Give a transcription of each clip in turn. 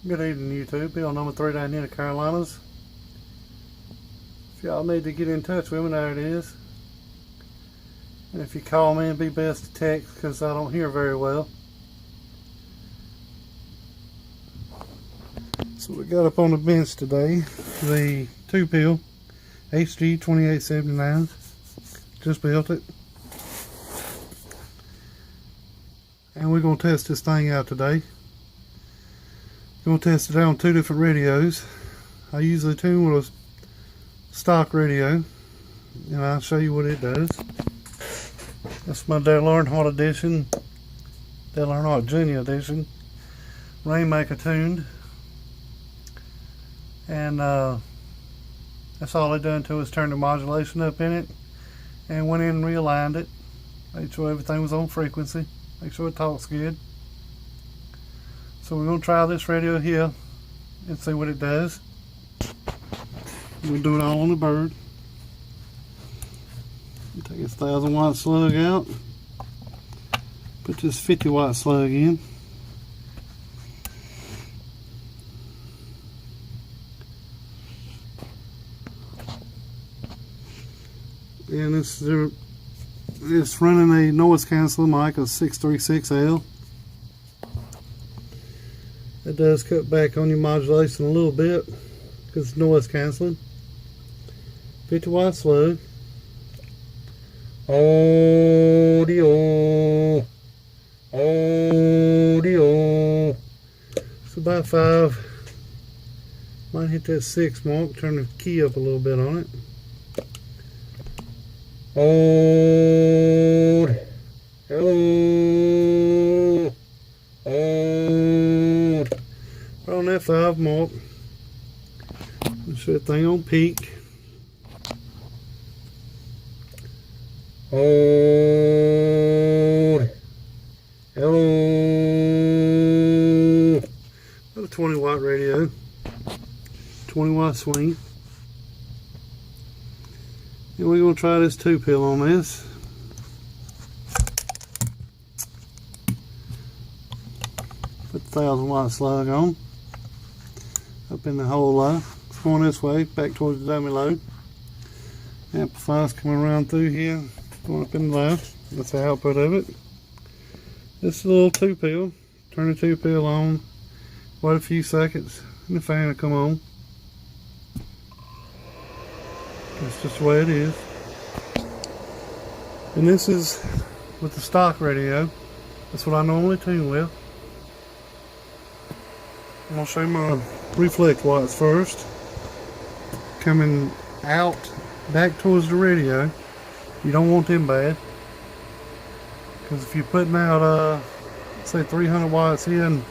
Good evening, YouTube. Bill number 3 down here in the Carolinas. If y'all need to get in touch with me, there it is. And if you call me, it'd be best to text because I don't hear very well. So we got up on the bench today the 2-pill HG 2879. Just built it. And we're going to test this thing out today. Going to test it out on 2 different radios. I usually tune with a stock radio, and I'll show you what it does. That's my Dale Earnhardt edition, Dale Earnhardt Junior edition, Rainmaker tuned, and that's all I done to is turn the modulation up in it, and went in and realigned it, made sure everything was on frequency, make sure it talks good. So we're going to try this radio here and see what it does. We'll do it all on the bird. Take this 1000-watt slug out. Put this 50-watt slug in. And it's running a noise canceling mic, a 636L. It does cut back on your modulation a little bit because it's noise canceling. 50-watt slug. Audio. It's about 5. Might hit that 6 mark. Turn the key up a little bit on it. Hello. Right on that 5 mark. Let's set that thing on peak. Hello. About a 20-watt radio. 20-watt swing. And we're going to try this 2-pill on this. Put the 1000-watt slug on. Up in the hole low. It's going this way, back towards the dummy load. Amplifier's coming around through here, going up in the left. That's the output of it. This is a little 2-pill. Turn the 2-pill on. Wait a few seconds, and the fan will come on. That's just the way it is. And this is with the stock radio. That's what I normally tune with. I'm going to show you my reflect watts first. Coming out back towards the radio. You don't want them bad. Because if you're putting out, say 300 watts in,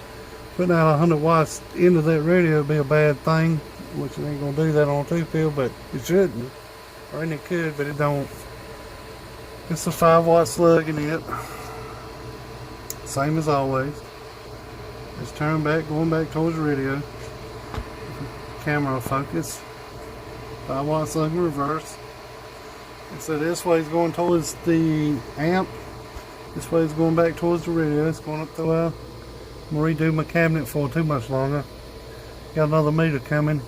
putting out 100 watts into that radio would be a bad thing. Which you ain't going to do that on a 2-pill, but it shouldn't. Or it could, but it don't. It's a 5-watt slug in it. Same as always. Just turn back, going back towards the radio. Camera focus. 5-watt slug in reverse. And so this way is going towards the amp. This way is going back towards the radio. It's going up the I'm going to redo my cabinet for too much longer. Got another meter coming.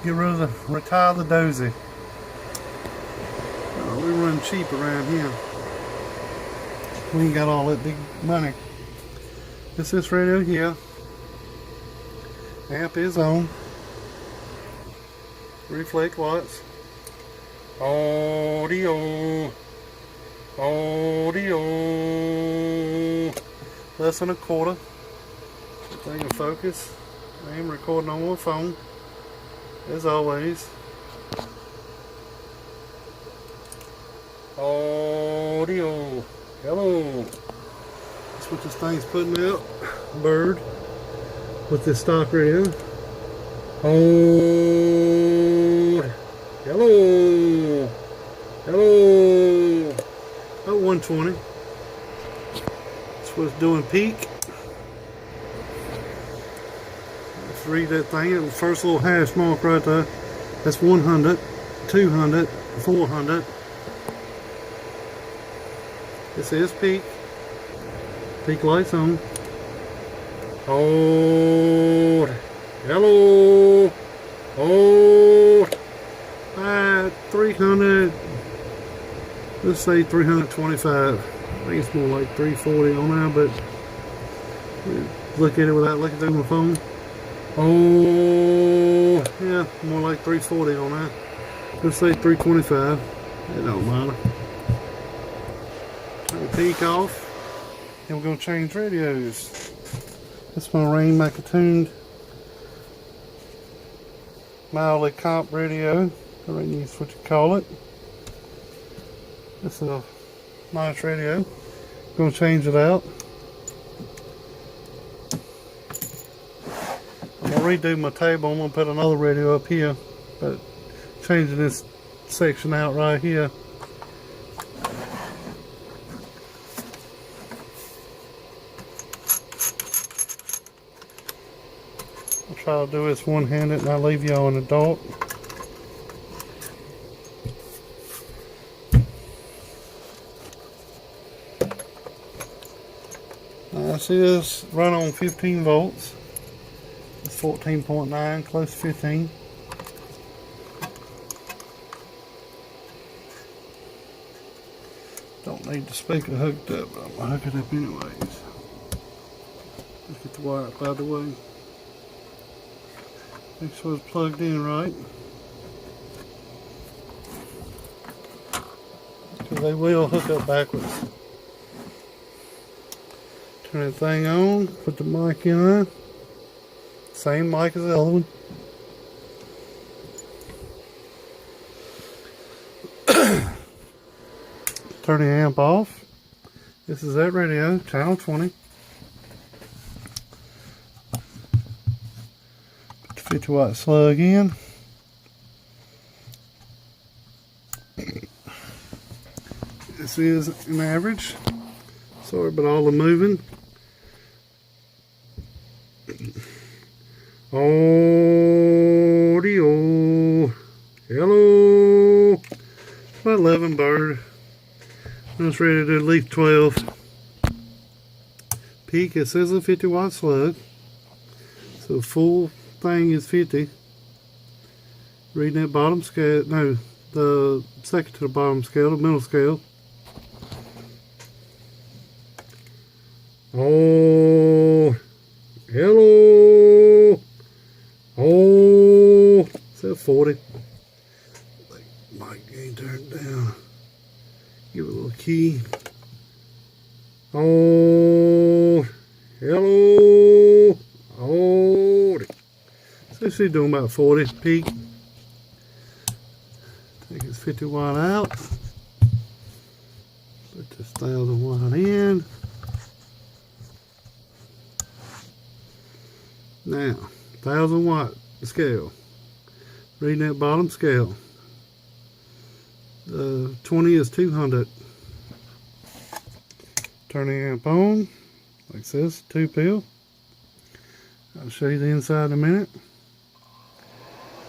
Get rid of the, retire the dozy. We run cheap around here. We ain't got all that big money. This radio here. Amp is on. Reflect watts. Audio. Less than a quarter. Thing in focus. I am recording on my phone. As always. Audio. Hello. That's what this thing's putting out. Bird. With this stock radio. Hello. About 120. That's what it's doing peak. Let's read that thing. The first little hash mark right there. That's 100, 200, 400. This is peak. Peak lights on. Oh. let's say 325. I think it's more like 340 on there, but look at it without looking through my phone. Oh, yeah, more like 340 on that. Let's say 325. It don't matter. Turn the peak off. And we're going to change radios. This one Rane tuned mildly comp radio. I think that's what you call it. It's a nice radio. Going to change it out. I'm going to redo my table. I'm going to put another radio up here, but changing this section out right here. I'll try to do this one-handed and I'll leave y'all in the dark. Now see this run on 15 volts. It's 14.9, close to 15. Don't need the speaker hooked up, but I'm gonna hook it up anyways. Let's get the wire up out of the way. Make sure it's plugged in right. Because they will hook up backwards. Turn that thing on, put the mic in there. Same mic as the other one. Turn the amp off. This is that radio, channel 20. Put the 50 watt slug in. This is an average. Sorry about all the moving. Audio. Hello. About 11 bird. I was ready to do at least 12. Peak, it says a 50 watt slug. So full thing is 50. Reading that bottom scale, no, the second to the bottom scale, the middle scale. Oh, hello. Oh, it's at 40. Mic ain't turned down. Give it a little key. Oh, hello. Oh, so she's doing about 40 peak. Take this 50 watt out. Put this 1000 watt in. Now, 1000 watt scale. Reading that bottom scale. 20 is 200. Turn the amp on, like this, 2 pill. I'll show you the inside in a minute.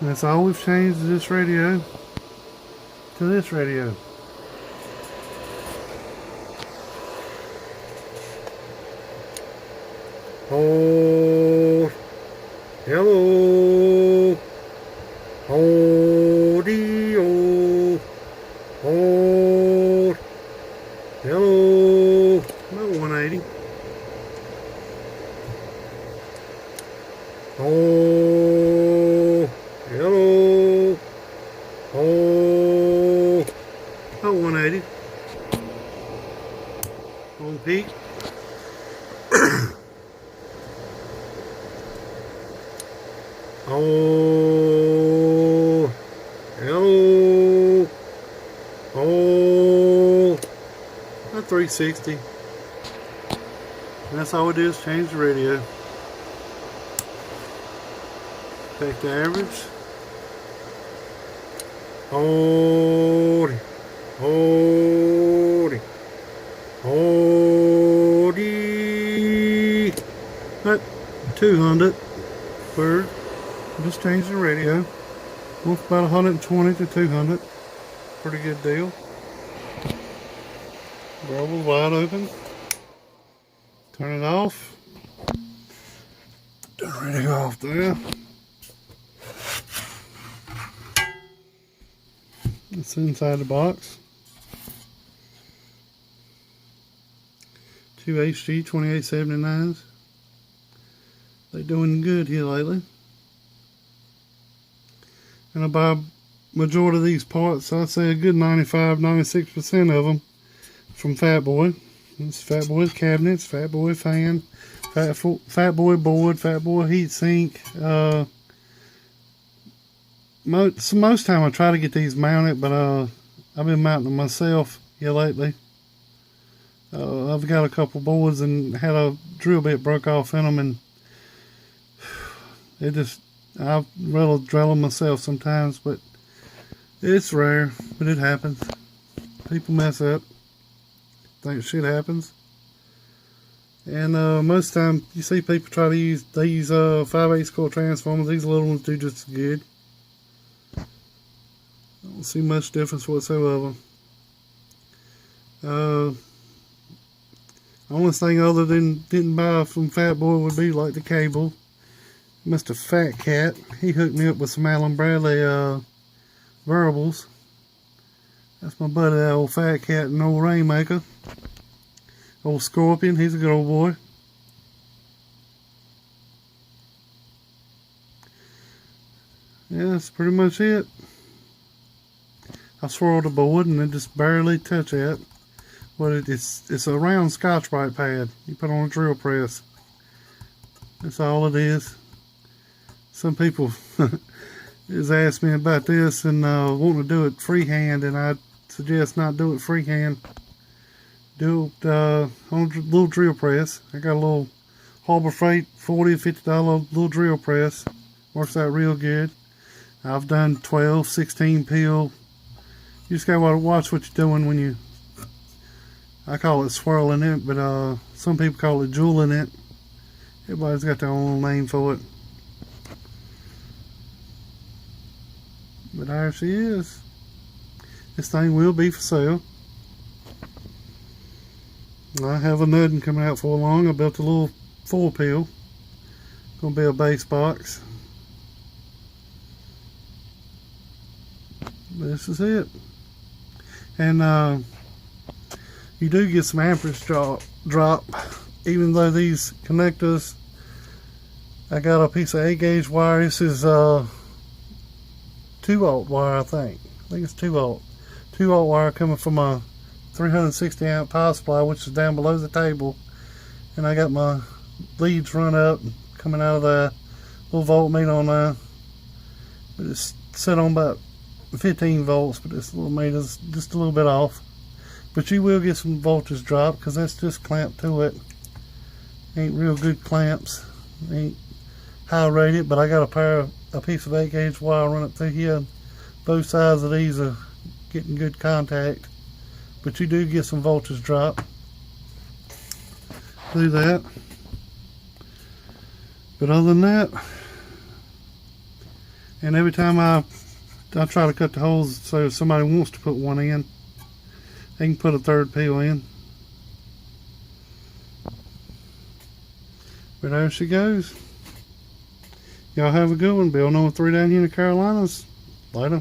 And that's all we've changed this radio to this radio. Oh, hello, audio, oh, hello, about 180. Oh, hello, oh, about 180. On peak. Oh, hello, oh, about 360. And that's all we do is change the radio. Take the average. Hold it, hold it, hold it. At 200 per. Just change the radio. Went from about 120 to 200. Pretty good deal. Barrel wide open. Turn it off. Turn the radio off there. It's inside the box. Two HG 2879s. They're doing good here lately. And I buy majority of these parts. I'd say a good 95-96% of them from Fat Boy. It's Fat Boy's cabinets, Fat Boy fan, Fat Boy board, Fat Boy heat sink. Most time I try to get these mounted, but I've been mounting them myself here lately. I've got a couple boards and had a drill bit broke off in them, and I've rather drill them myself sometimes, but it's rare, but it happens. People mess up. Think shit happens. And most time you see people try to use these 5/8 coil transformers. These little ones do just as good. I don't see much difference whatsoever. Only thing other than didn't buy from Fat Boy would be like the cable. Mr. Fat Cat, he hooked me up with some Allen Bradley variables. That's my buddy, that old Fat Cat and old Rainmaker. Old Scorpion, he's a good old boy. Yeah, that's pretty much it. I swirled the board and it just barely touch it. But it's a round Scotch-Brite pad you put on a drill press. That's all it is. Some people has asked me about this and wanting to do it freehand, and I suggest not do it freehand. Do it on a little drill press. I got a little Harbor Freight $40 or $50 little drill press. Works out real good. I've done 12, 16 peel. You just gotta watch what you're doing when you. I call it swirling it, but some people call it jeweling it. Everybody's got their own name for it. But there she is. This thing will be for sale. I have a nudding coming out for long. I built a little 4-peel. Gonna be a base box. This is it. And you do get some amperage drop, even though these connectors, I got a piece of 8-gauge wire. This is 2-aught wire, I think it's 2-aught. 2-aught wire coming from a 360 amp power supply, which is down below the table. And I got my leads run up and coming out of the little voltmeter on there. But it's set on about 15 volts, but this little meter's just a little bit off. But you will get some voltage drop because that's just clamped to it. Ain't real good clamps. Ain't high rated, but I got a piece of 8-gauge wire run up through here. Both sides of these are getting good contact, but you do get some voltage drop through that. But other than that, and every time I try to cut the holes so if somebody wants to put one in, they can put a 3rd peel in. But there she goes. Y'all have a good one. Bill No. 3 down here in the Carolinas. Later.